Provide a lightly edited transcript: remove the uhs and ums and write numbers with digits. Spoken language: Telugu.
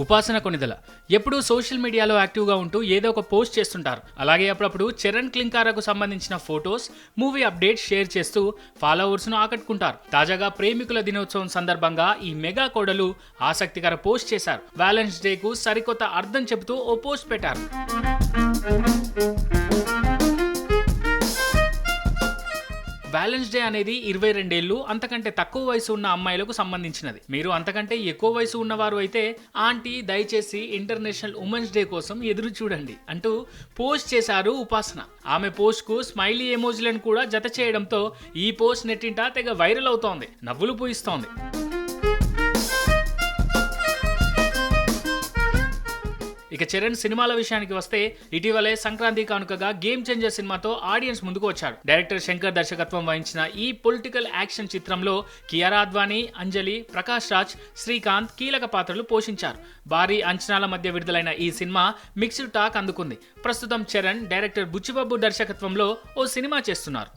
ఉపాసన కొనిదల ఎప్పుడూ సోషల్ మీడియాలో యాక్టివ్గా ఉంటూ ఏదో ఒక పోస్ట్ చేస్తుంటారు. అలాగే అప్పుడప్పుడు చరణ్ క్లింకారాకు సంబంధించిన ఫొటోస్, మూవీ అప్డేట్స్ షేర్ చేస్తూ ఫాలోవర్స్ను ఆకట్టుకుంటారు. తాజాగా ప్రేమికుల దినోత్సవం సందర్భంగా ఈ మెగా కోడలు ఆసక్తికర పోస్ట్ చేశారు. వ్యాలెంటైన్స్ డేకు సరికొత్త అర్థం చెబుతూ ఓ పోస్ట్ పెట్టారు. వ్యాలెన్స్ డే అనేది 22 ఏళ్లు అంతకంటే తక్కువ వయసు ఉన్న అమ్మాయిలకు సంబంధించినది. మీరు అంతకంటే ఎక్కువ వయసు ఉన్నవారు అయితే ఆంటీ దయచేసి ఇంటర్నేషనల్ ఉమెన్స్ డే కోసం ఎదురు చూడండి అంటూ పోస్ట్ చేశారు ఉపాసన. ఆమె పోస్ట్ కు స్మైలీ ఎమోజీలను కూడా జత చేయడంతో ఈ పోస్ట్ నెట్టింట తెగ వైరల్ అవుతోంది, నవ్వులు పూయిస్తోంది. ఇక చరణ్ సినిమాల విషయానికి వస్తే ఇటీవలే సంక్రాంతి కానుకగా గేమ్ చేంజర్ సినిమాతో ఆడియన్స్ ముందుకు వచ్చాడు. డైరెక్టర్ శంకర్ దర్శకత్వం వహించిన ఈ పొలిటికల్ యాక్షన్ చిత్రంలో కియారా అద్వానీ, అంజలి, ప్రకాష్ రాజ్, శ్రీకాంత్ కీలక పాత్రలు పోషించారు. భారీ అంచనాల మధ్య విడుదలైన ఈ సినిమా మిక్స్డ్ టాక్ అందుకుంది. ప్రస్తుతం చరణ్ డైరెక్టర్ బుచ్చిబాబు దర్శకత్వంలో ఓ సినిమా చేస్తున్నారు.